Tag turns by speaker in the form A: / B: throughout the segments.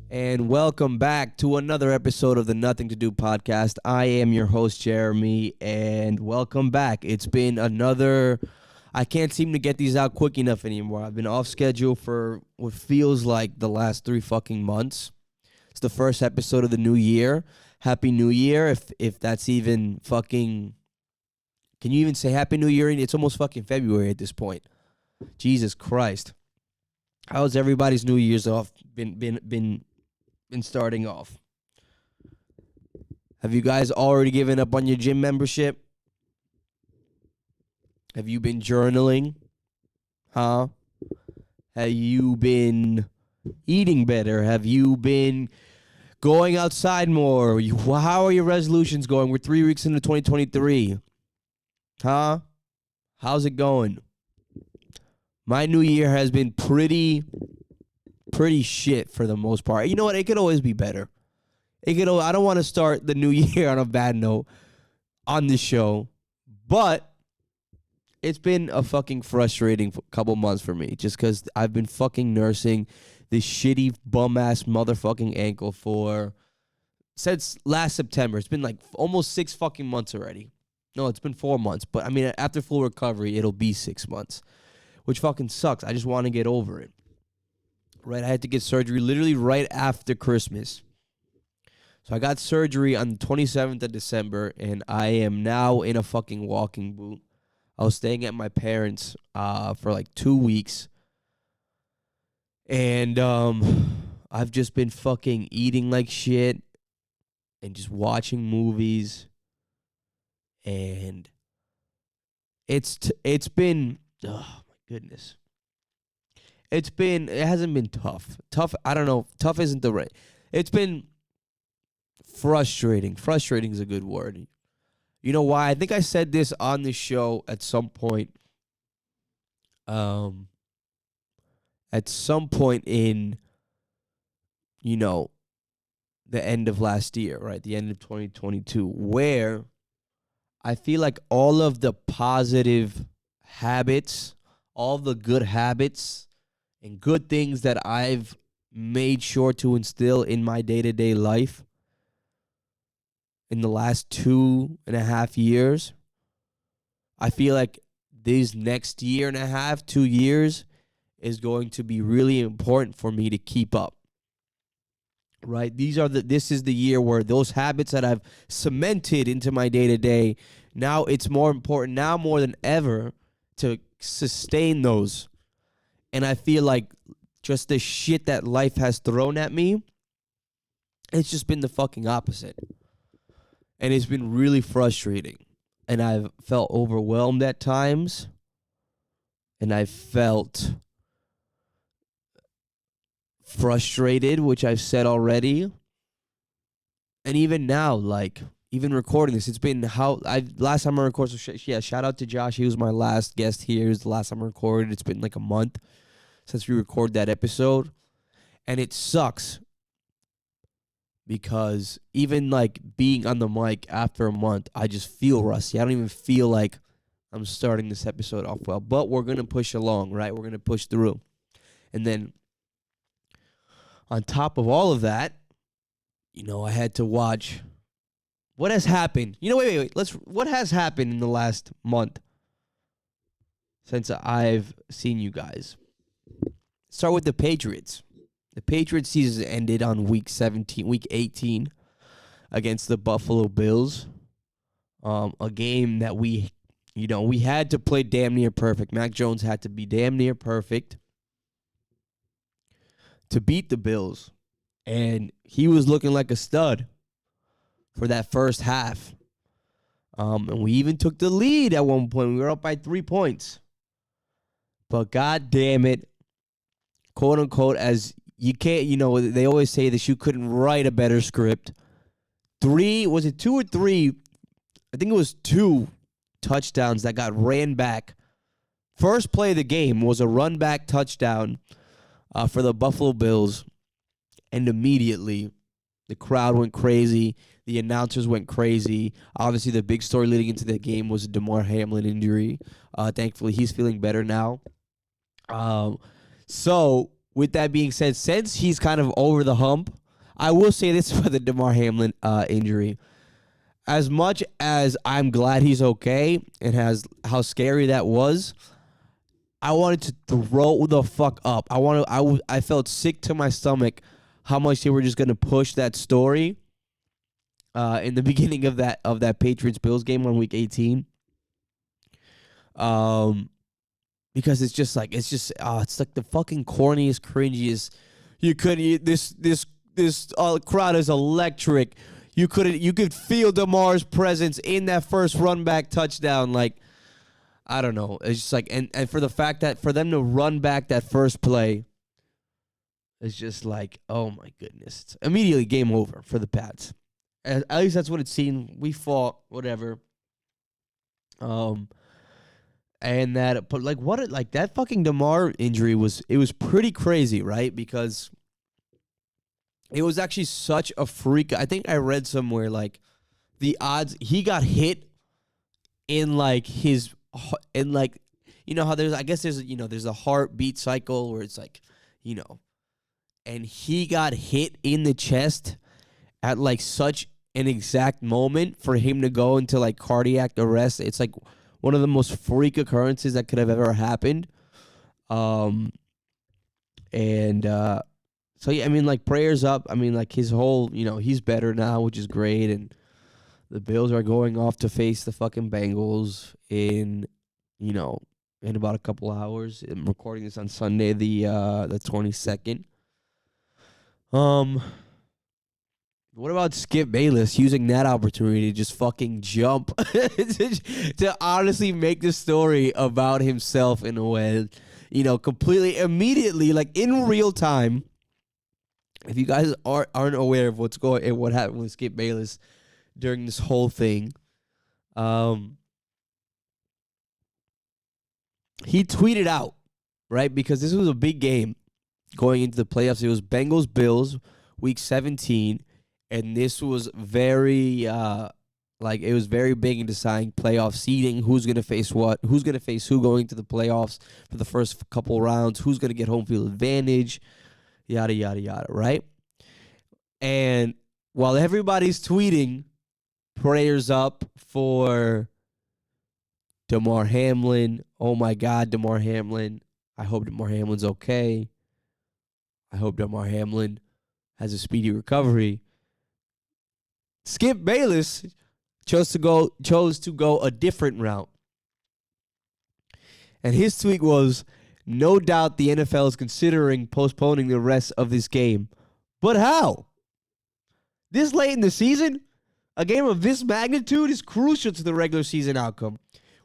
A: And welcome back to another episode of the Nothing to Do podcast. I am your host, Jeremy, and welcome back. It's been another. I can't seem to get these out quick enough anymore. I've been off schedule for what feels like the last 3 fucking months. It's the first episode of the new year. Happy New Year, if that's even fucking. Can you even say Happy New Year? It's almost fucking February at this point. Jesus Christ. How's everybody's New Year's off been starting off? Have you guys already given up on your gym membership? Have you been journaling? Huh? Have you been eating better? Have you been going outside more? How are your resolutions going? We're 3 weeks into 2023. Huh? How's it going? My new year has been pretty shit for the most part. You know what? It could always be better. I don't want to start the new year on a bad note on this show, but it's been a fucking frustrating couple months for me just because I've been fucking nursing this shitty bum-ass motherfucking ankle since last September. It's been like almost 6 fucking months already. No, it's been 4 months, but I mean, after full recovery, it'll be 6 months, which fucking sucks. I just want to get over it. Right, I had to get surgery literally right after Christmas. So I got surgery on the 27th of December, and I am now in a fucking walking boot. I was staying at my parents' for like 2 weeks, and I've just been fucking eating like shit and just watching movies, and it's been, oh my goodness. It hasn't been tough. I don't know. Tough isn't the right. It's been frustrating. Frustrating is a good word. You know why? I think I said this on the show at some point. At some point in, the end of last year, right? The end of 2022, where I feel like all of the positive habits, all the good habits, and good things that I've made sure to instill in my day-to-day life in the last 2.5 years, I feel like these next year and a half, 2 years, is going to be really important for me to keep up. Right? This is the year where those habits that I've cemented into my day-to-day, now it's more important, now more than ever, to sustain those. And I feel like just the shit that life has thrown at me, it's just been the fucking opposite. And it's been really frustrating. And I've felt overwhelmed at times. And I felt frustrated, which I've said already. And even now, like, even recording this, it's been last time I recorded, shout out to Josh. He was my last guest here. It was the last time I recorded. It's been like a month since we recorded that episode. And it sucks because even like being on the mic after a month, I just feel rusty. I don't even feel like I'm starting this episode off well. But we're going to push along, right? We're going to push through. And then on top of all of that, I had to watch what has happened. Wait. What has happened in the last month since I've seen you guys? Start with the Patriots. The Patriots season ended on week 18 against the Buffalo Bills. A game that we had to play damn near perfect. Mac Jones had to be damn near perfect to beat the Bills. And he was looking like a stud for that first half. And we even took the lead at one point. We were up by 3 points. But God damn it, quote unquote, as you can't, they always say that you couldn't write a better script. 2 or 3? I think it was 2 touchdowns that got ran back. First play of the game was a run back touchdown for the Buffalo Bills. And immediately the crowd went crazy. The announcers went crazy. Obviously, the big story leading into the game was a Damar Hamlin injury. Thankfully, he's feeling better now. So with that being said, since he's kind of over the hump, I will say this for the Damar Hamlin injury. As much as I'm glad he's okay and has how scary that was, I wanted to throw the fuck up. I felt sick to my stomach how much they were just gonna push that story in the beginning of that Patriots Bills game on week 18. Because it's like the fucking corniest, cringiest. This crowd is electric. You could feel DeMar's presence in that first run back touchdown. Like, I don't know. It's just like, and for the fact that for them to run back that first play, it's just like, oh my goodness. It's immediately game over for the Pats. At least that's what it seemed. We fought, whatever. And that, but like that fucking DeMar injury was pretty crazy, right? Because it was actually such a freak. I think I read somewhere like the odds he got hit in like how there's there's a heartbeat cycle where it's like, and he got hit in the chest at like such an exact moment for him to go into like cardiac arrest. It's like one of the most freak occurrences that could have ever happened. So yeah, I mean, like, prayers up. I mean, like, his whole, he's better now, which is great. And the Bills are going off to face the fucking Bengals in about a couple hours. I'm recording this on Sunday, the 22nd. What about Skip Bayless using that opportunity to just fucking jump to honestly make the story about himself in a way, completely immediately, like in real time. If you guys aren't aware of what happened with Skip Bayless during this whole thing, he tweeted out, right, because this was a big game going into the playoffs. It was Bengals Bills week 17. And this was very, it was very big in deciding playoff seeding, who's going to face what, who's going to face who going to the playoffs for the first couple rounds, who's going to get home field advantage, yada, yada, yada, right? And while everybody's tweeting prayers up for Damar Hamlin, oh my God, Damar Hamlin, I hope Damar Hamlin's okay. I hope Damar Hamlin has a speedy recovery. Skip Bayless chose to go a different route. And his tweet was, no doubt the NFL is considering postponing the rest of this game. But how? This late in the season? A game of this magnitude is crucial to the regular season outcome,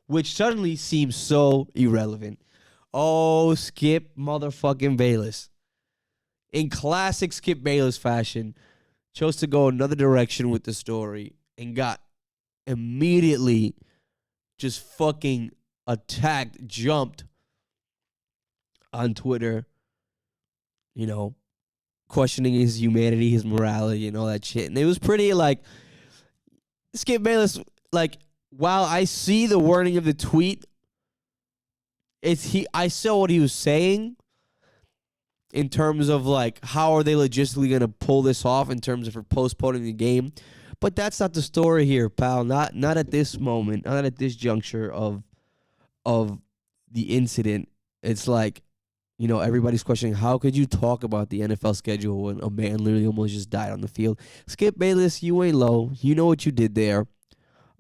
A: which suddenly seems so irrelevant. Oh, Skip motherfucking Bayless. In classic Skip Bayless fashion, chose to go another direction with the story and got immediately just fucking attacked, jumped on Twitter, questioning his humanity, his morality, and all that shit. And it was pretty like, Skip Bayless, like, while I see the wording of the tweet, I saw what he was saying, in terms of, like, how are they logistically going to pull this off in terms of postponing the game. But that's not the story here, pal. Not at this moment. Not at this juncture of the incident. It's like, everybody's questioning, how could you talk about the NFL schedule when a man literally almost just died on the field? Skip Bayless, you ain't low. You know what you did there.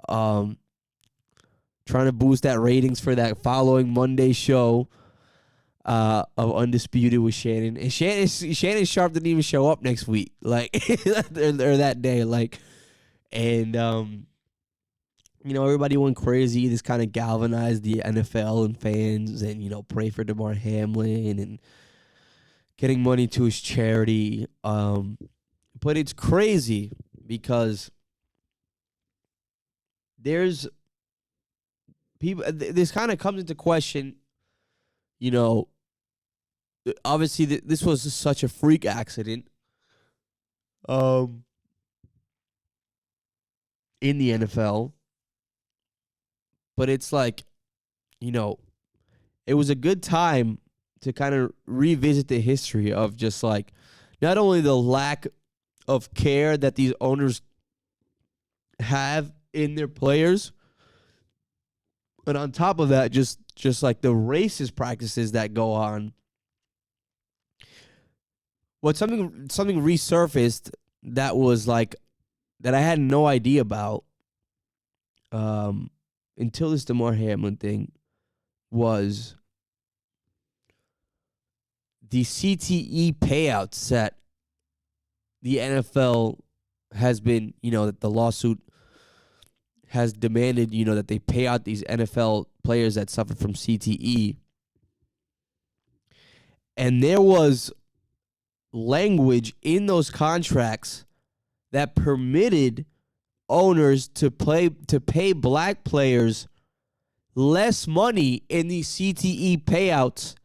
A: Trying to boost that ratings for that following Monday show. Of Undisputed with Shannon. And Shannon Sharp didn't even show up next week. Like, or that day. Like, and, everybody went crazy. This kind of galvanized the NFL and fans and, pray for Damar Hamlin and getting money to his charity. But it's crazy because there's people, this kind of comes into question. Obviously, this was such a freak accident in the NFL. But it's like, it was a good time to kind of revisit the history of just like not only the lack of care that these owners have in their players, but on top of that, just like the racist practices that go on. What something resurfaced that was like that I had no idea about until this DeMar Hamlin thing was the CTE payouts that the NFL has been, that the lawsuit has demanded, that they pay out these NFL players that suffer from CTE. And there was language in those contracts that permitted owners to pay black players less money in these CTE payouts,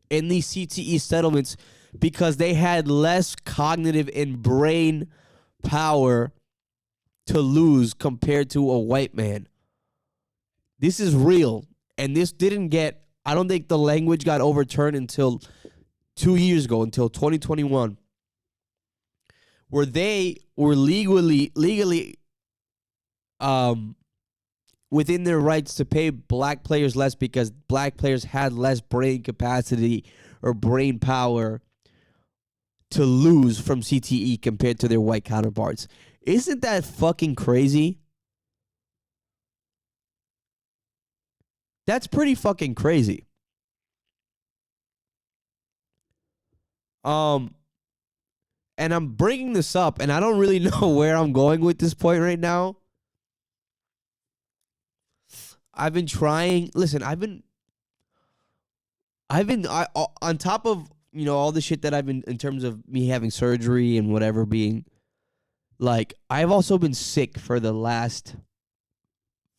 A: in these CTE settlements, because they had less cognitive and brain power to lose compared to a white man. This is real. And this didn't get, I don't think the language got overturned until 2 years ago, until 2021, where they were legally within their rights to pay black players less because black players had less brain capacity or brain power to lose from CTE compared to their white counterparts. Isn't that fucking crazy? That's pretty fucking crazy. And I'm bringing this up, and I don't really know where I'm going with this point right now. I've been trying. Listen, I've been on top of, all the shit that I've been, in terms of me having surgery and whatever being, like, I've also been sick for the last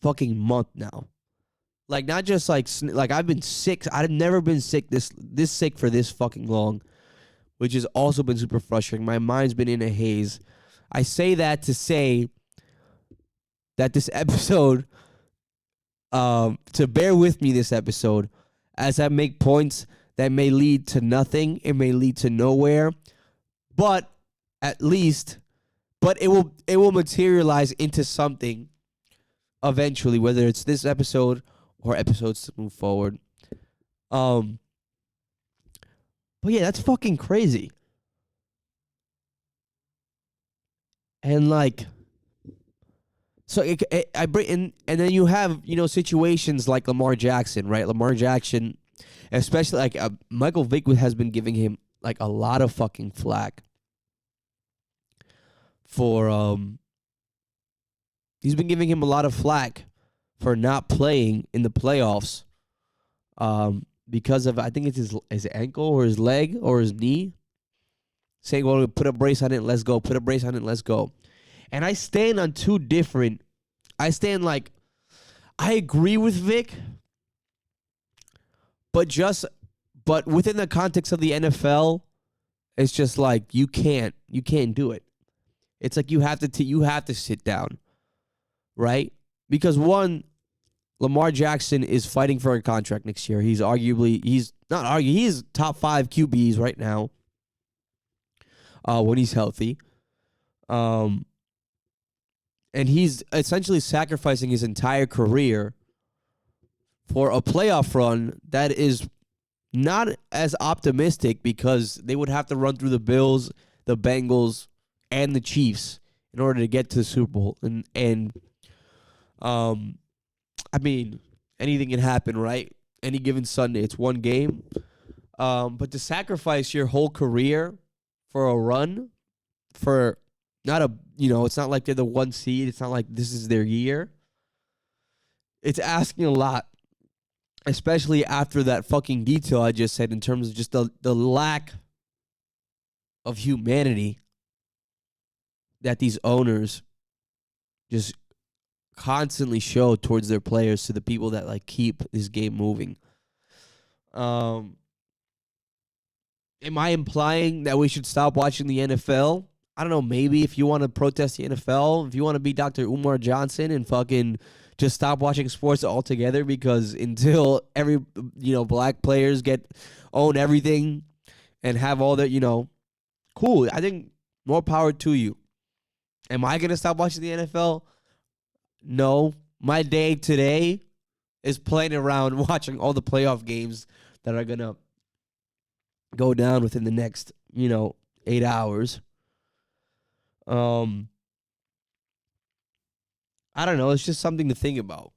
A: fucking month now. Like, not just like I've been sick. I've never been sick this sick for this fucking long, which has also been super frustrating. My mind's been in a haze. I say that to say that this episode, to bear with me this episode, as I make points that may lead to nothing, it may lead to nowhere, but it will materialize into something eventually, whether it's this episode or episodes to move forward. But yeah, that's fucking crazy. And like, so I bring in, and then you have, situations like Lamar Jackson, right? Lamar Jackson, especially like Michael Vick has been giving him like a lot of fucking flack for he's been giving him a lot of flack for not playing in the playoffs because of, I think it's his ankle or his leg or his knee, saying, well, put a brace on it, let's go, put a brace on it, let's go. And I stand on two different, I agree with Vic, but within the context of the NFL, it's just like, you can't do it. It's like you have to sit down, right? Because one, Lamar Jackson is fighting for a contract next year. He's top 5 QBs right now when he's healthy. And he's essentially sacrificing his entire career for a playoff run that is not as optimistic, because they would have to run through the Bills, the Bengals, and the Chiefs in order to get to the Super Bowl. And I mean, anything can happen, right? Any given Sunday, it's one game. But to sacrifice your whole career for a run, for not a, it's not like they're the 1 seed. It's not like this is their year. It's asking a lot, especially after that fucking detail I just said in terms of just the lack of humanity that these owners just constantly show towards their players, to the people that like keep this game moving. Am I implying that we should stop watching the NFL? I don't know. Maybe if you want to protest the NFL, if you want to be Dr. Umar Johnson and fucking just stop watching sports altogether because until every black players own everything and have all that, cool. I think more power to you. Am I gonna stop watching the NFL? No. My day today is playing around watching all the playoff games that are gonna go down within the next, 8 hours. I don't know. It's just something to think about.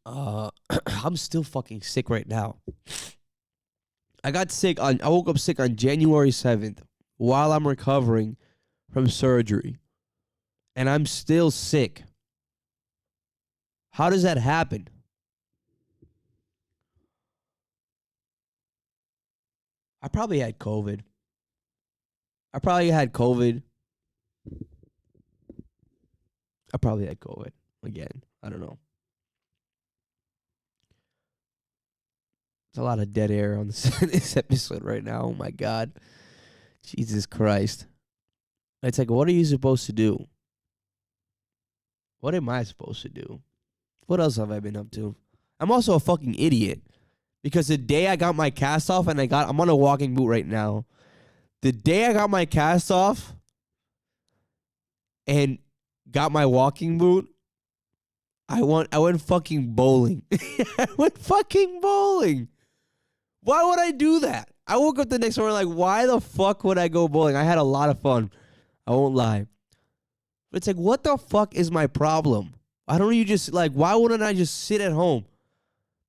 A: I'm still fucking sick right now. I woke up sick on January 7th while I'm recovering from surgery. And I'm still sick. How does that happen? I probably had COVID. I probably had COVID again. I don't know. There's a lot of dead air on this episode right now. Oh my God. Jesus Christ. It's like, what are you supposed to do? What am I supposed to do? What else have I been up to? I'm also a fucking idiot. Because the day I got my cast off and I'm on a walking boot right now. The day I got my cast off and got my walking boot, I went fucking bowling. I went fucking bowling. Why would I do that? I woke up the next morning like, why the fuck would I go bowling? I had a lot of fun. I won't lie. But it's like, what the fuck is my problem? Why don't you just, why wouldn't I just sit at home?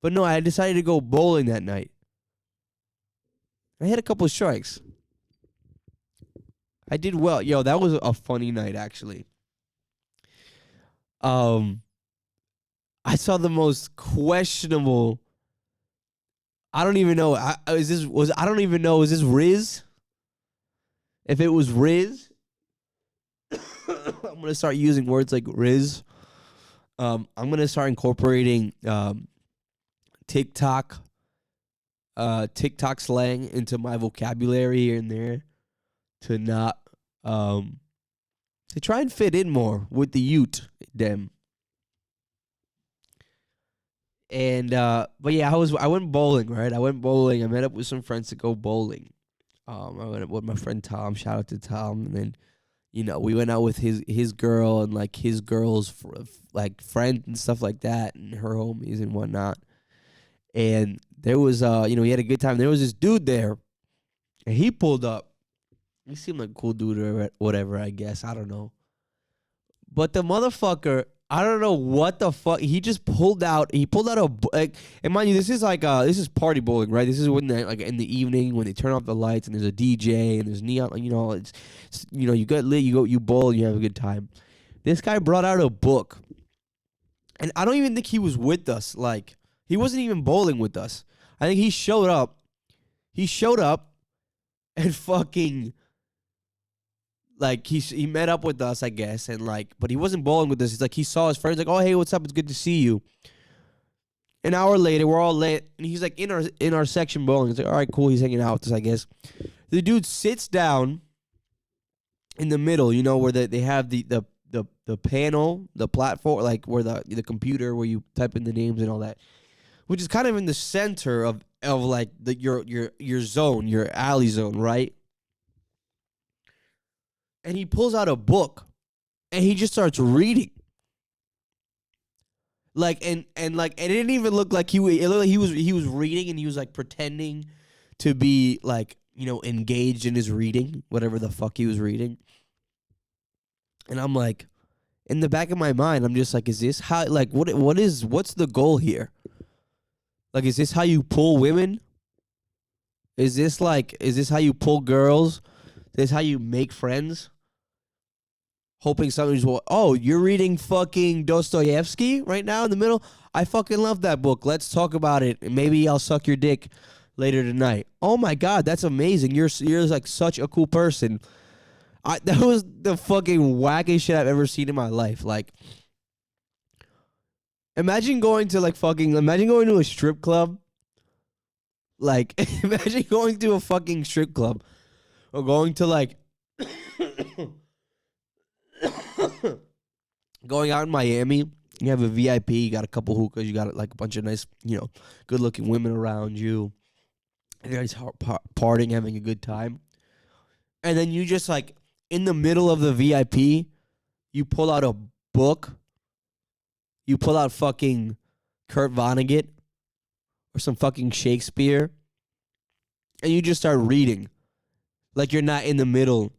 A: But no, I decided to go bowling that night. I hit a couple of strikes. I did well. Yo, that was a funny night, actually. I saw the most questionable. I don't even know. Is this Rizz? If it was Rizz, I'm gonna start using words like Rizz. I'm gonna start incorporating TikTok slang into my vocabulary here and there to not to try and fit in more with the youth them. And but yeah, I went bowling, right? I went bowling. I met up with some friends to go bowling. I went up with my friend Tom. Shout out to Tom. And then we went out with his girl and his girl's friend and stuff like that, and her homies and whatnot. And there was we had a good time. There was this dude there, and he pulled up. He seemed like a cool dude or whatever, I guess. I don't know. But the motherfucker, I don't know what the fuck. He pulled out and mind you, this is party bowling, right? This is when in the evening when they turn off the lights and there's a DJ and there's neon, it's you get lit, you bowl, and you have a good time. This guy brought out a book. And I don't even think he was with us. He wasn't even bowling with us. I think he showed up. And fucking he met up with us, I guess, and but he wasn't bowling with us. He's he saw his friends, oh hey, what's up? It's good to see you. An hour later, we're all lit, and he's in our section bowling. It's all right, cool. He's hanging out with us, I guess. The dude sits down in the middle, where they have the panel, the platform, where the computer where you type in the names and all that, which is kind of in the center of your zone, your alley zone, right? And he pulls out a book, and he just starts reading. And it didn't even look like it looked like he was reading, and he was pretending to be engaged in his reading, whatever the fuck he was reading. And I'm in the back of my mind, I'm just is this how what's the goal here? Is this how you pull women? Is this how you pull girls? Is this how you make friends? Hoping somebody's you're reading fucking Dostoevsky right now in the middle? I fucking love that book. Let's talk about it. Maybe I'll suck your dick later tonight. Oh my God, that's amazing. You're such a cool person. That was the fucking wackest shit I've ever seen in my life. Imagine going to a strip club. Imagine going to a fucking strip club. Or going to going out in Miami You have a VIP, you got a couple hookahs, you got like a bunch of nice, good looking women around you. And you're just partying, having a good time. And then you just like in the middle of the VIP, you pull out a book. You pull out fucking Kurt Vonnegut or some fucking Shakespeare. And you just start reading. Like you're not in the middle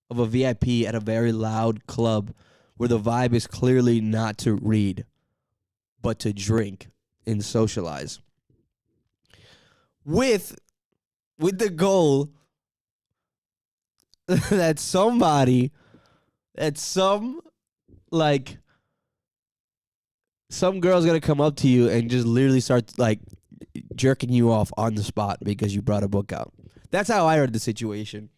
A: of a VIP at a very loud club where the vibe is clearly not to read, but to drink and socialize. With the goal that some girl's gonna come up to you and just literally start like jerking you off on the spot because you brought a book out. That's how I heard the situation.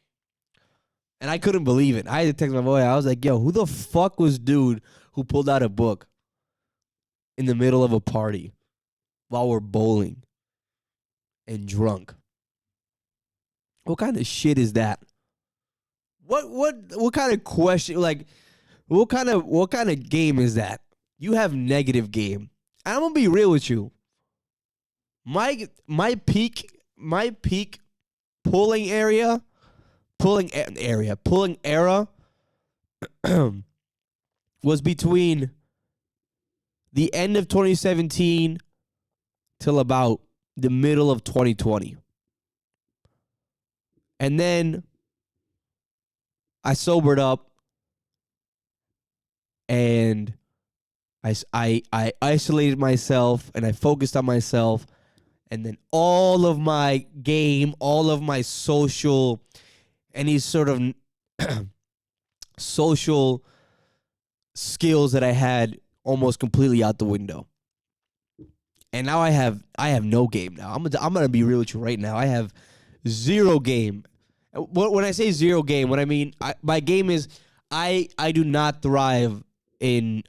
A: And I couldn't believe it. I had to text my boy. I was like, yo, who the fuck was dude who pulled out a book in the middle of a party while we're bowling and drunk? What kind of shit is that? What kind of question, like, what kind of game is that? You have negative game. I'm gonna be real with you. My peak pulling era was between the end of 2017 till about the middle of 2020. And then I sobered up and I isolated myself and I focused on myself. And then all of my game, all of my social, any sort of social skills that I had almost completely out the window. And now I have no game now. I'm gonna be real with you right now. I have zero game. When I say zero game, what I mean, my game is I do not thrive in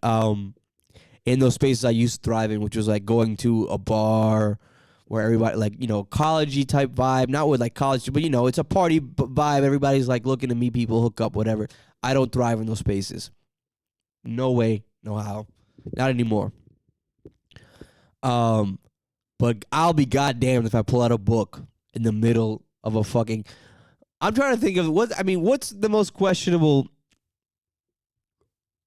A: those spaces I used to thrive in, which was like going to a bar where everybody, like, college-y type vibe, not with like college, but it's a party vibe. Everybody's like looking to meet people, hook up, whatever. I don't thrive in those spaces. No way, no how. Not anymore. But I'll be goddamned if I pull out a book in the middle of a fucking. I'm trying to think of what's the most questionable,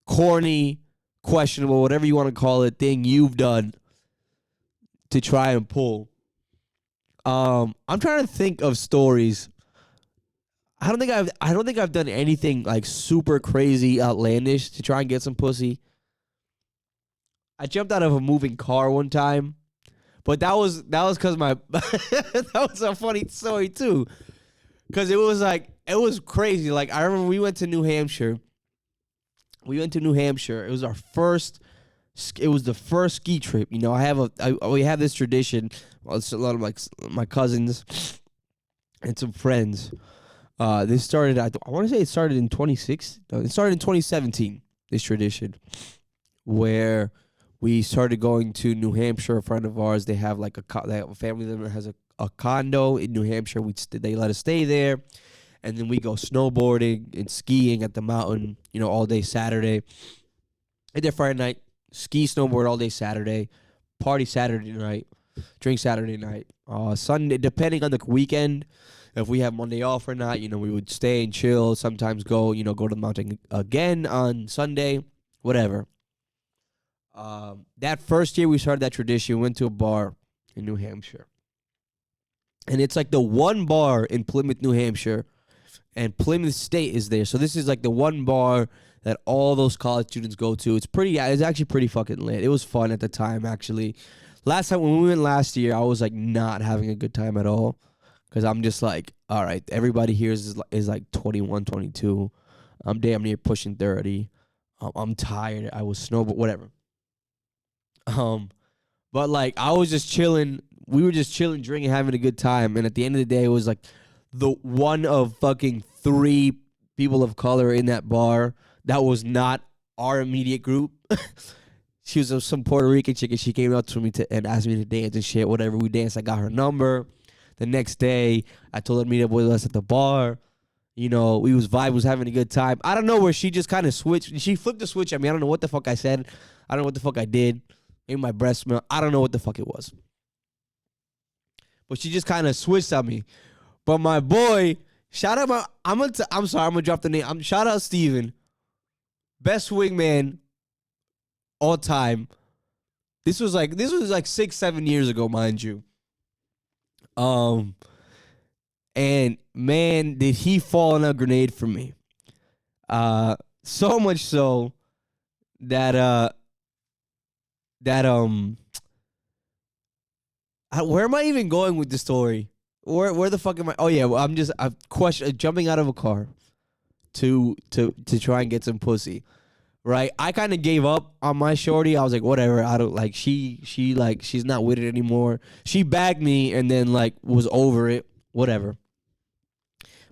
A: corny, questionable, whatever you want to call it, thing you've done to try and pull. I'm trying to think of stories. I don't think I've done anything like super crazy, outlandish to try and get some pussy. I jumped out of a moving car one time, but that was because my that was a funny story too, because it was crazy. Like I remember we went to New Hampshire. It was our first. It was the first ski trip. We have this tradition. Well, it's a lot of my cousins and some friends. This started. I want to say it started in 26. No, it started in 2017. This tradition, where we started going to New Hampshire. A friend of ours, they have like they have a family that has a condo in New Hampshire. They let us stay there, and then we go snowboarding and skiing at the mountain. All day Saturday. And then Friday night. Ski, snowboard all day Saturday, party Saturday night, drink Saturday night. Sunday, depending on the weekend, if we have Monday off or not, we would stay and chill. Sometimes go to the mountain again on Sunday, whatever. That first year we started that tradition, we went to a bar in New Hampshire. And it's like the one bar in Plymouth, New Hampshire, and Plymouth State is there. So this is like the one bar that all those college students go to. It's actually pretty fucking lit. It was fun at the time, actually. Last time, when we went last year, I was like not having a good time at all. Because I'm just like, all right, everybody here is like 21, 22. I'm damn near pushing 30. I'm tired. I was snowboard, whatever. But like, I was just chilling. We were just chilling, drinking, having a good time. And at the end of the day, it was like the one of fucking 3 people of color in that bar that was not our immediate group. She was some Puerto Rican chick, and she came up to me and asked me to dance and shit. Whatever, we danced. I got her number. The next day, I told her to meet up with us at the bar. You know, was having a good time. I don't know where she just kind of switched. She flipped the switch at me. I don't know what the fuck I said. I don't know what the fuck I did. Maybe my breath smell. I don't know what the fuck it was. But she just kind of switched on me. But my boy, shout out I'm sorry, I'm gonna drop the name. Shout out Steven. Best wingman all time. This was like 6-7 years ago, mind you. And man, did he fall in a grenade for me. So much so that where am I even going with the story? Where the fuck am I? Oh yeah, well, I'm jumping out of a car to try and get some pussy. Right? I kind of gave up on my shorty. I was like, whatever. I don't like she's not with it anymore. She bagged me and then like was over it. Whatever.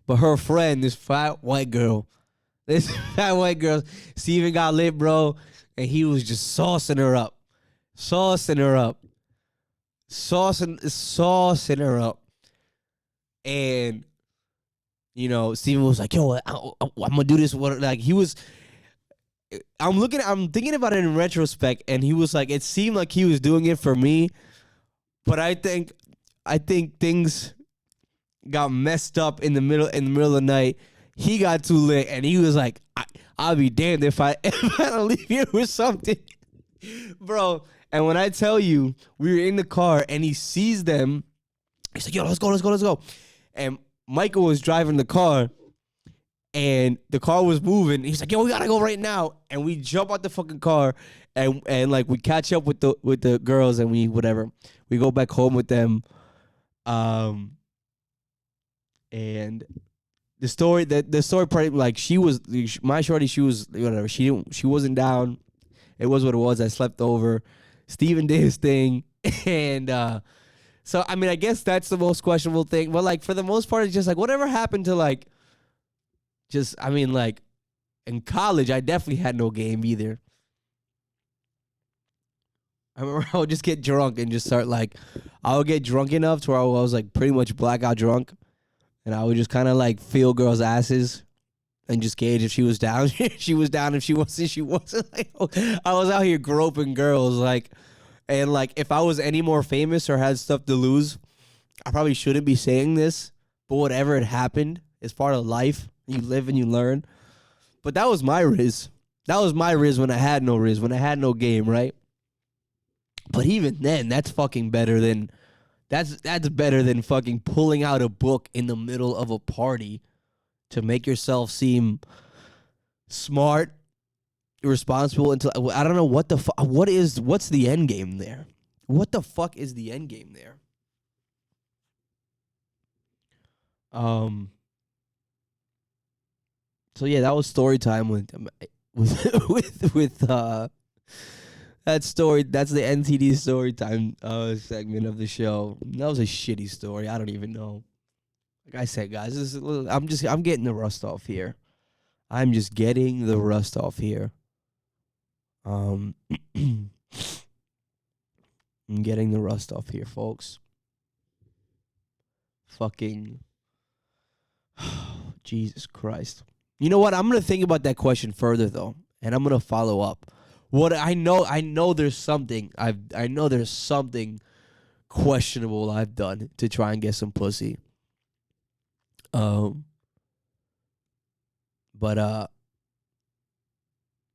A: But her friend, this fat white girl, Steven got lit, bro, and he was just saucing her up. Saucing her up. And, you know, Steven was like, yo, I'm going to do this. Like, he was, I'm thinking about it in retrospect, and he was like, it seemed like he was doing it for me, but I think things got messed up in the middle of the night. He got too lit, and he was like, I'll be damned if I don't leave here with something. Bro, and when I tell you, we were in the car, and he sees them, he's like, yo, let's go. And Michael was driving the car, and the car was moving. He's like, yo, we gotta go right now. And we jump out the fucking car, and like, we catch up with the girls, and we go back home with them. And the story part, like, my shorty, she was whatever. She wasn't down. It was what it was. I slept over. Steven did his thing. And so, I mean, I guess that's the most questionable thing. But, like, for the most part, it's just like, whatever happened to, like, I mean, like, in college, I definitely had no game either. I remember I would just get drunk and just start, like, I would get drunk enough to where I was, like, pretty much blackout drunk. And I would just kind of, like, feel girls' asses and just gauge if she was down. She was down. If she wasn't, she wasn't. Like, I was out here groping girls, like, and, like, if I was any more famous or had stuff to lose, I probably shouldn't be saying this, but whatever had happened is part of life. You live and you learn. But that was my Rizz. That was my Rizz when I had no Rizz, when I had no game, right? But even then, that's fucking better than... That's better than fucking pulling out a book in the middle of a party to make yourself seem smart, irresponsible. Until I don't know what the fuck. What's the end game there? What the fuck is the end game there? So yeah, that was story time with that story. That's the NTD story time segment of the show. That was a shitty story. I don't even know. Like I said, guys, I'm getting the rust off here. I'm just getting the rust off here. I'm getting the rust off here, folks. Fucking Jesus Christ. You know what? I'm gonna think about that question further though, and I'm gonna follow up. What I know there's something questionable I've done to try and get some pussy. But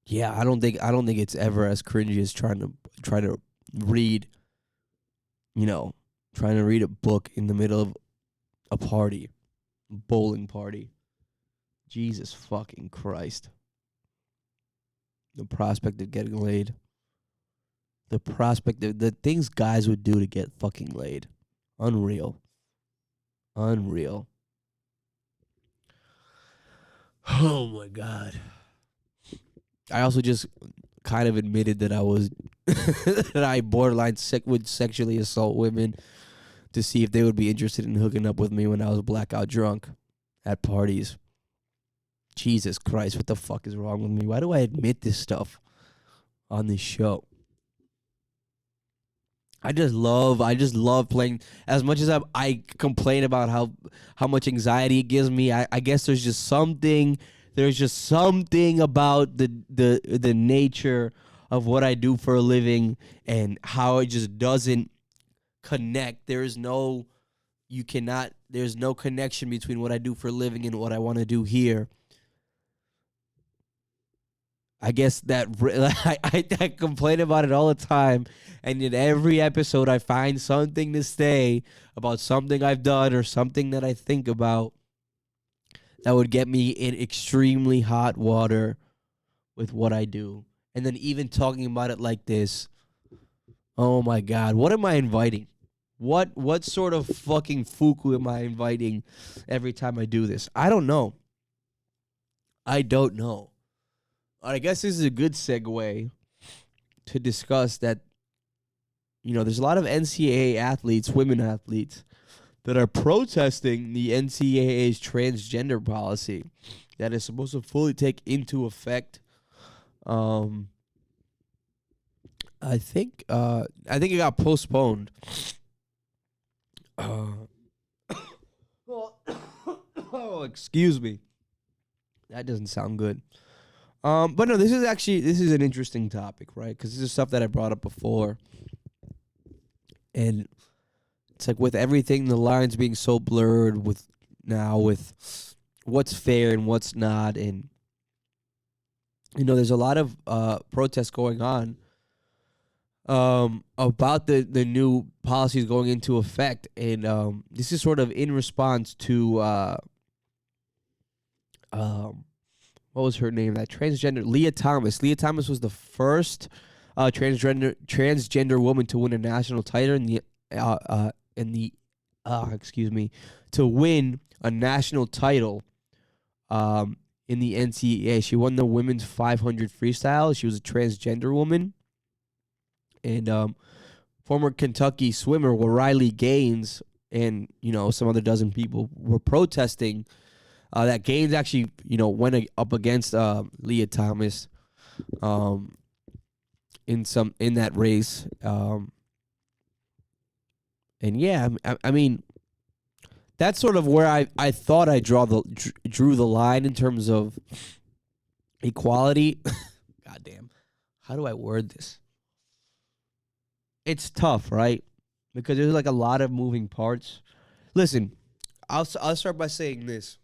A: yeah, I don't think it's ever as cringy as trying to read, trying to read a book in the middle of a party, bowling party. Jesus fucking Christ. The prospect of getting laid. The prospect of the things guys would do to get fucking laid. Unreal. Oh my God. I also just kind of admitted that I was that I borderline would sexually assault women to see if they would be interested in hooking up with me when I was blackout drunk at parties. Jesus Christ, what the fuck is wrong with me? Why do I admit this stuff on this show? I just love playing. As much as I complain about how much anxiety it gives me, I guess there's just something about the nature of what I do for a living and how it just doesn't connect. There's no connection between what I do for a living and what I want to do here. I guess I complain about it all the time, and in every episode, I find something to say about something I've done or something that I think about that would get me in extremely hot water with what I do. And then even talking about it like this, oh my God, what am I inviting? What sort of fucking fuku am I inviting every time I do this? I don't know. I don't know. I guess this is a good segue to discuss that, there's a lot of NCAA athletes, women athletes, that are protesting the NCAA's transgender policy that is supposed to fully take into effect. I think it got postponed. Oh, excuse me. That doesn't sound good. But no, this is an interesting topic, right? Because this is stuff that I brought up before, and it's like with everything, the lines being so blurred with what's fair and what's not, and there's a lot of protests going on about the new policies going into effect, and this is sort of in response to what was her name? That transgender Leah Thomas. Leah Thomas was the first transgender woman to win a national title excuse me, to win a national title in the NCAA. She won the women's 500 freestyle. She was a transgender woman. And former Kentucky swimmer Riley Gaines and some other dozen people were protesting that Gaines actually went up against Leah Thomas in that race. And yeah, I mean, that's sort of where I thought I drew the line in terms of equality. Goddamn, how do I word this? It's tough, right? Because there's like a lot of moving parts. Listen, I'll start by saying this.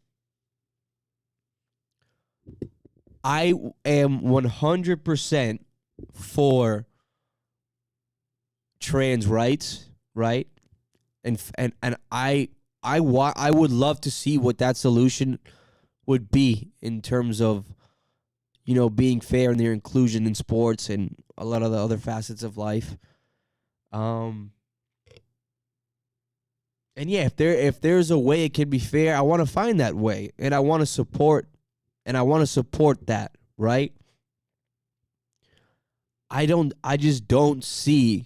A: I am 100% for trans rights, right? And I would love to see what that solution would be in terms of being fair in their inclusion in sports and a lot of the other facets of life. And yeah, if there's a way it can be fair, I want to find that way, and I want to support that, right? I just don't see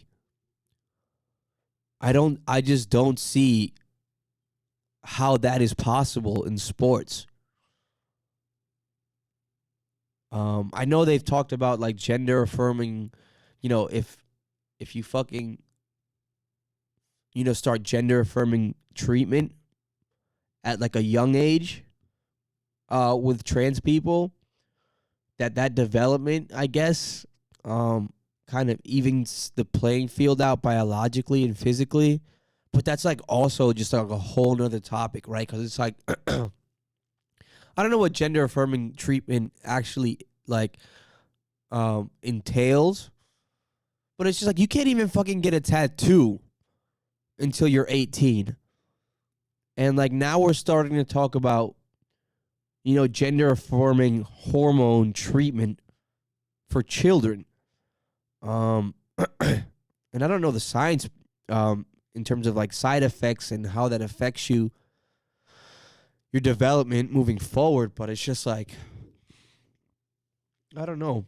A: how that is possible in sports. I know they've talked about like gender affirming, if you fucking start gender affirming treatment at like a young age with trans people, that development, I guess, kind of evens the playing field out biologically and physically. But that's like also just like a whole nother topic, right? Because it's like I don't know what gender affirming treatment actually like entails, but it's just like you can't even fucking get a tattoo until you're 18. And like now we're starting to talk about gender affirming hormone treatment for children. And I don't know the science in terms of like side effects and how that affects your development moving forward, but it's just like I don't know.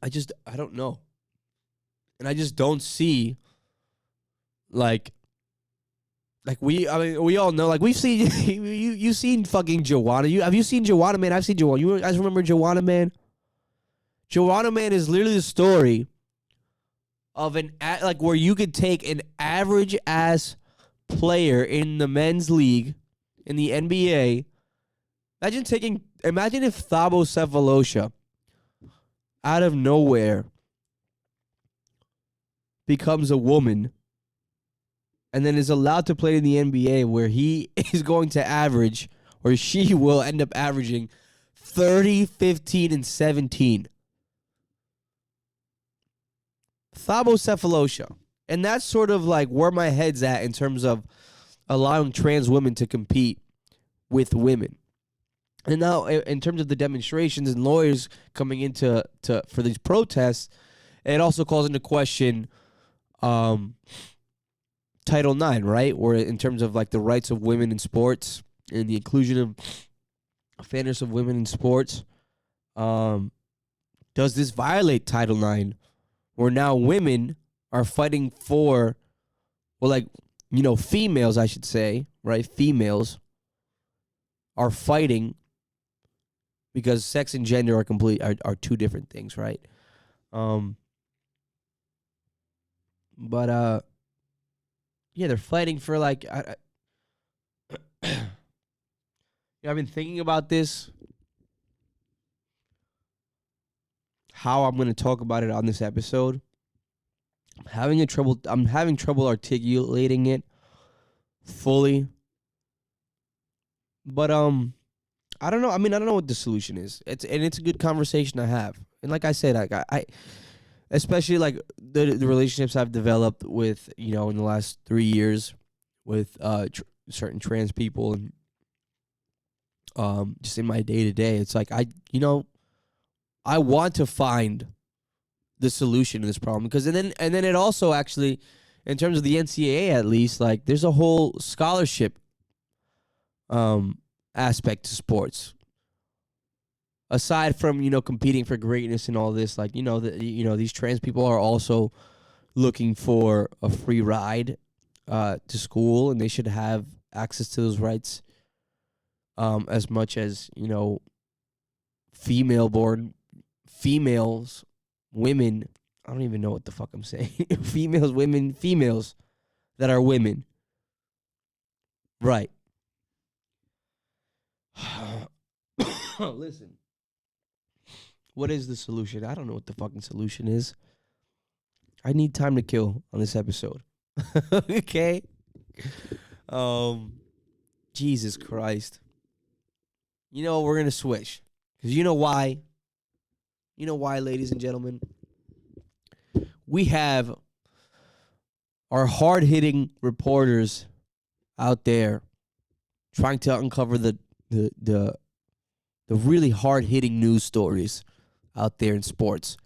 A: I don't know. And I just don't see like we all know, like we've seen you've seen fucking Joanna. Have you seen Joanna Man? I've seen Joanna. You guys remember Joanna Man? Joanna Man is literally the story of like where you could take an average ass player in the men's league in the NBA. Imagine if Thabo Cephalosha out of nowhere becomes a woman and then is allowed to play in the NBA, where he is going to average, or she will end up averaging 30, 15, and 17. Thabo Cephalosha. And that's sort of like where my head's at in terms of allowing trans women to compete with women. And now, in terms of the demonstrations and lawyers coming into for these protests, it also calls into question Title IX, right? Or in terms of like the rights of women in sports and the inclusion of fairness of women in sports. Does this violate Title IX, where now women are fighting for, well, like, you know, females, I should say, right? Females are fighting because sex and gender are two different things, right? But yeah, they're fighting for like. I've been thinking about this, how I'm going to talk about it on this episode. I'm having trouble articulating it fully. But I don't know. I mean, I don't know what the solution is. It's a good conversation to have. And like I said, I especially like the relationships I've developed with, you know, in the last 3 years with certain trans people, and just in my day to day, it's like I want to find the solution to this problem, because and then it also actually, in terms of the NCAA at least, like there's a whole scholarship aspect to sports. Aside from, you know, competing for greatness and all this, like, you know, these trans people are also looking for a free ride to school, and they should have access to those rights as much as, you know, women, I don't even know what the fuck I'm saying. Females that are women. Right. Listen. What is the solution? I don't know what the fucking solution is. I need time to kill on this episode. Okay? Jesus Christ. You know, we're going to switch. Because you know why? You know why, ladies and gentlemen? We have our hard-hitting reporters out there trying to uncover the really hard-hitting news stories out there in sports.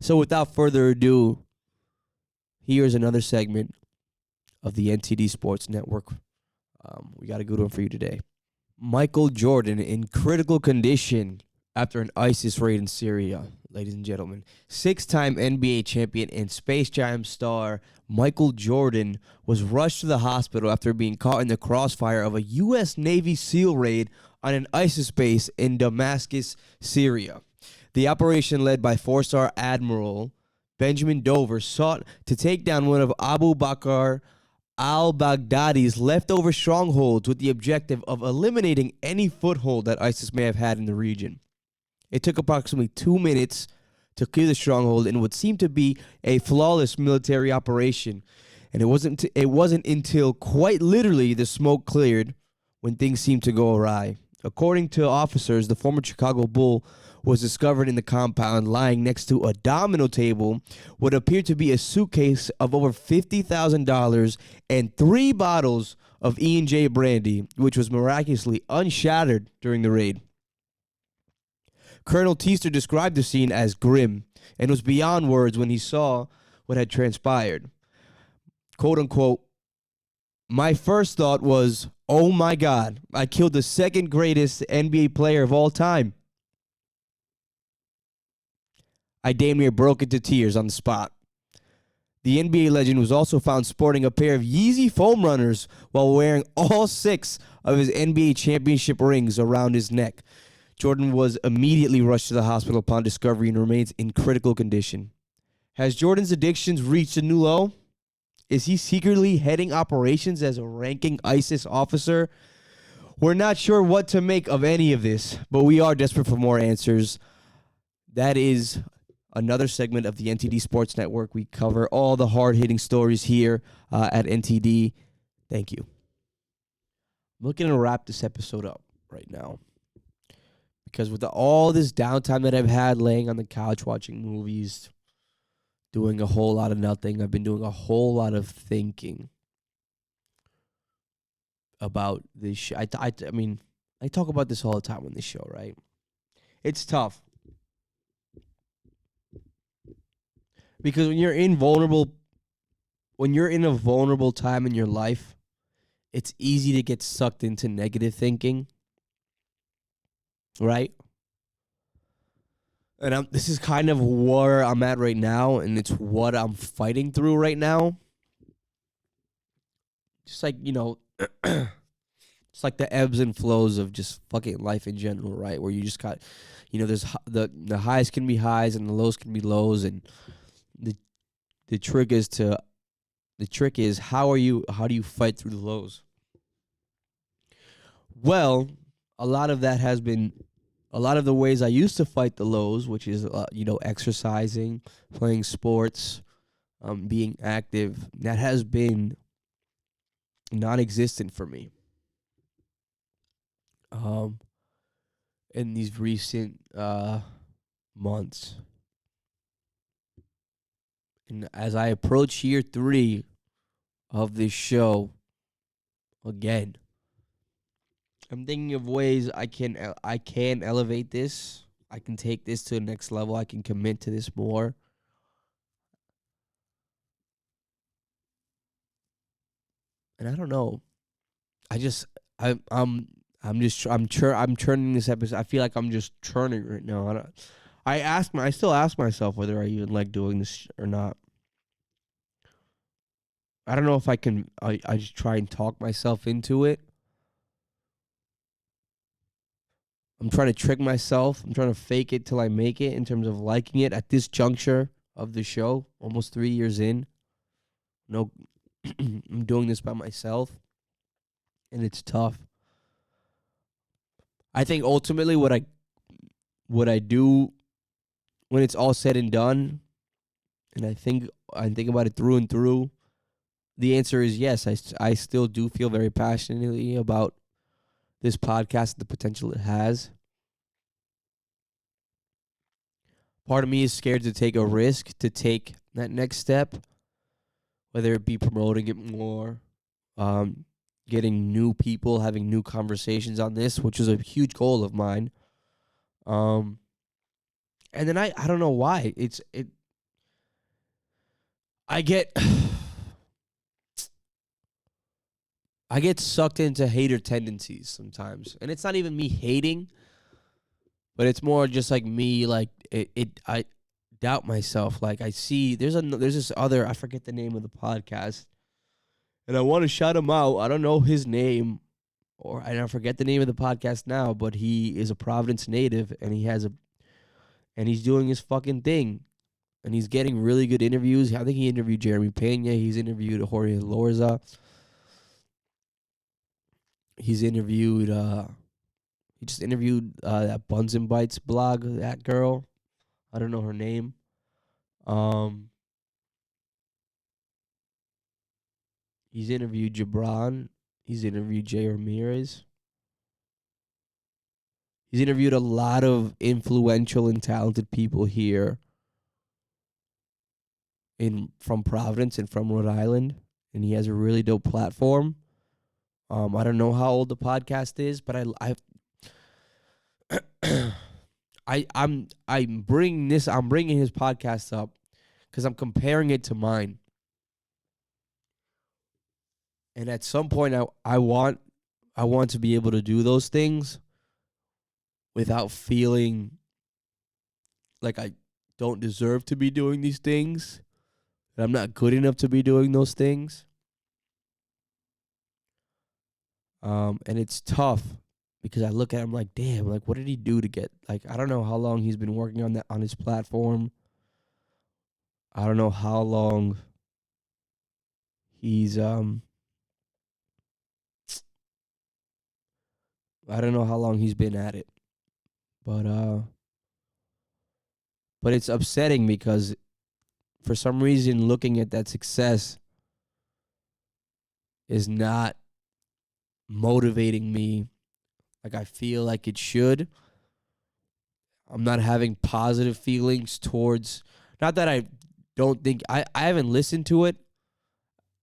A: So without further ado, here's another segment of the NTD Sports Network. We got a good one for you today. Michael Jordan in critical condition after an ISIS raid in Syria, ladies and gentlemen. 6-time NBA champion and Space Jam star Michael Jordan was rushed to the hospital after being caught in the crossfire of a U.S. Navy SEAL raid on an ISIS base in Damascus, Syria. The operation, led by 4-star Admiral Benjamin Dover, sought to take down one of Abu Bakr al-Baghdadi's leftover strongholds with the objective of eliminating any foothold that ISIS may have had in the region. It took approximately 2 minutes to clear the stronghold in what seemed to be a flawless military operation, and it wasn't until quite literally the smoke cleared when things seemed to go awry. According to officers, the former Chicago Bull was discovered in the compound lying next to a domino table, what appeared to be a suitcase of over $50,000 and 3 bottles of E&J brandy, which was miraculously unshattered during the raid. Colonel Teester described the scene as grim and was beyond words when he saw what had transpired. Quote unquote, "My first thought was, oh my God, I killed the second greatest NBA player of all time. I damn near broke into tears on the spot." The NBA legend was also found sporting a pair of Yeezy foam runners while wearing all 6 of his NBA championship rings around his neck. Jordan was immediately rushed to the hospital upon discovery and remains in critical condition. Has Jordan's addictions reached a new low? Is he secretly heading operations as a ranking ISIS officer? We're not sure what to make of any of this, but we are desperate for more answers. That is another segment of the NTD Sports Network. We cover all the hard-hitting stories here at NTD. Thank you. I'm looking to wrap this episode up right now because with all this downtime that I've had laying on the couch watching movies, doing a whole lot of nothing, I've been doing a whole lot of thinking about this show. I mean, I talk about this all the time on this show, right? It's tough. Because when you're in a vulnerable time in your life, it's easy to get sucked into negative thinking, right? And this is kind of where I'm at right now, and it's what I'm fighting through right now. Just like, it's like the ebbs and flows of just fucking life in general, right? Where you just got, there's the highs can be highs and the lows can be lows, and the trick is how do you fight through the lows? Well, a lot of the ways I used to fight the lows, which is exercising, playing sports, being active, that has been non-existent for me. In these recent months. And as I approach year 3 of this show, again, I'm thinking of ways I can elevate this. I can take this to the next level. I can commit to this more. And I don't know. I'm churning this episode. I feel like I'm just churning right now. I still ask myself whether I even like doing this or not. I don't know if I can. I just try and talk myself into it. I'm trying to trick myself. I'm trying to fake it till I make it in terms of liking it at this juncture of the show, almost 3 years in. No, I'm doing this by myself, and it's tough. I think ultimately what I do when it's all said and done, and I think about it through and through, the answer is yes. I still do feel very passionately about this podcast, the potential it has. Part of me is scared to take a risk, to take that next step, whether it be promoting it more, getting new people, having new conversations on this, which is a huge goal of mine. And then I don't know why. I get I get sucked into hater tendencies sometimes. And it's not even me hating, but it's more just like me, like I doubt myself. Like I see there's this other, I forget the name of the podcast, and I want to shout him out. I don't know his name, or I forget the name of the podcast now, but he is a Providence native, and he's doing his fucking thing, and he's getting really good interviews. I think he interviewed Jeremy Pena. He's interviewed Jorge Lorza. He's interviewed. He just interviewed that Buns and Bites blog. That girl, I don't know her name. He's interviewed Gibran. He's interviewed Jay Ramirez. He's interviewed a lot of influential and talented people here from Providence and from Rhode Island, and he has a really dope platform. I don't know how old the podcast is, but I'm bringing his podcast up because I'm comparing it to mine. And at some point, I want to be able to do those things without feeling like I don't deserve to be doing these things, that I'm not good enough to be doing those things. And it's tough because I look at him like, damn, like what did he do to get, like, I don't know how long he's been working on his platform. I don't know how long he's I don't know how long he's been at it. But it's upsetting because for some reason looking at that success is not motivating me like I feel like it should. I'm not having positive feelings towards, not that I don't think I haven't listened to it,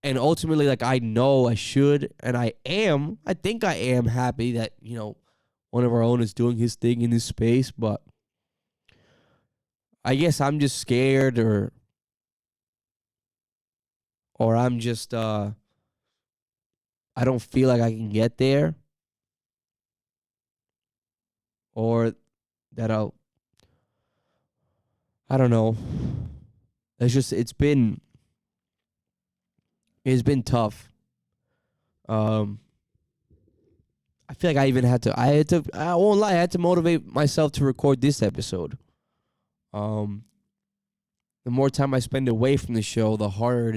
A: and ultimately like I know I should, and I think I am happy that, one of our own is doing his thing in this space, but I guess I'm just scared, or I'm just I don't feel like I can get there, or that I don't know. It's just it's been tough. Um I feel like I won't lie, I had to motivate myself to record this episode. Um the more time I spend away from the show, the harder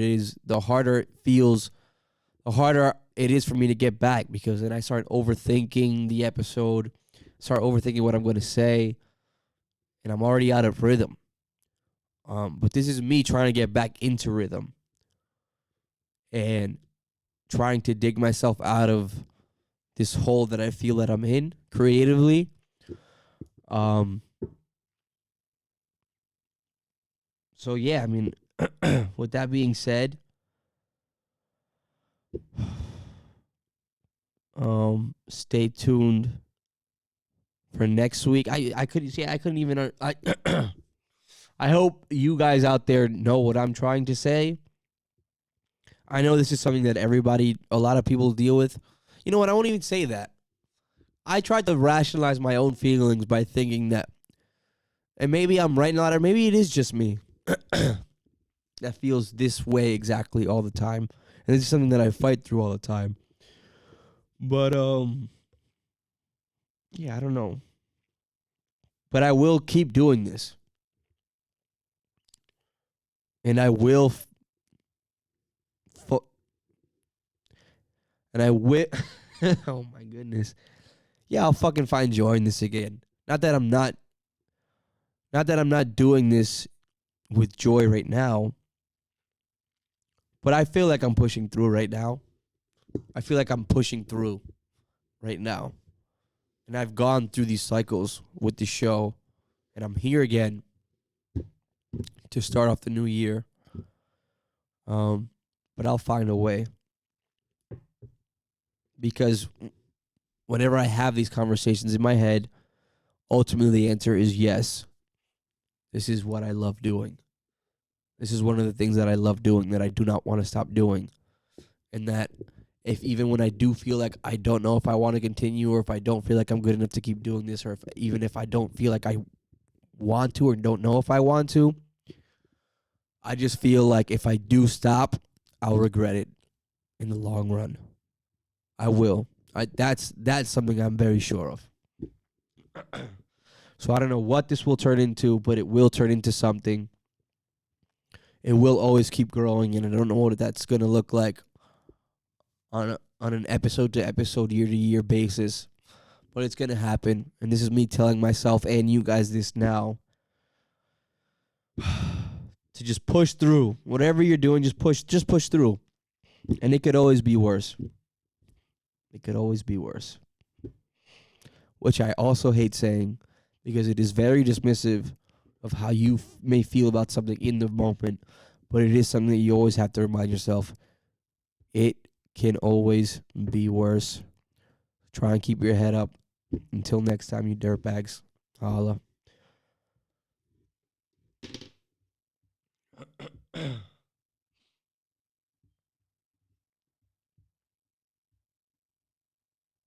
A: it is for me to get back, because then I start overthinking the episode, start overthinking what I'm going to say, and I'm already out of rhythm. But this is me trying to get back into rhythm and trying to dig myself out of this hole that I feel that I'm in creatively. Um, so yeah, I mean, with that being said, stay tuned for next week. I couldn't even I hope you guys out there know what I'm trying to say. I know this is something that a lot of people deal with. You know what? I won't even say that. I tried to rationalize my own feelings by thinking that, and maybe I'm right, not, or maybe it is just me that feels this way exactly all the time, and this is something that I fight through all the time. But yeah, I don't know. But I will keep doing this, and I will, fo- and I will. Oh my goodness. Yeah, I'll fucking find joy in this again. Not that I'm not doing this with joy right now, but I feel like I'm pushing through right now. I feel like I'm pushing through right now. And I've gone through these cycles with the show, and I'm here again to start off the new year. Um, but I'll find a way, because whenever I have these conversations in my head, ultimately the answer is yes. This is what I love doing. This is one of the things that I love doing that I do not want to stop doing. And that if even when I do feel like I don't know if I want to continue, or if I don't feel like I'm good enough to keep doing this, or even if I don't feel like I want to or don't know if I want to, I just feel like if I do stop, I'll regret it in the long run. I will. That's something I'm very sure of. So I don't know what this will turn into, but it will turn into something. It will always keep growing, and I don't know what that's going to look like on an episode to episode, year to year basis. But it's going to happen, and this is me telling myself and you guys this now. To just push through. Whatever you're doing, just push through. And it could always be worse. It could always be worse. Which I also hate saying, because it is very dismissive of how you may feel about something in the moment, but it is something that you always have to remind yourself. It can always be worse. Try and keep your head up. Until next time, you dirtbags. Holla.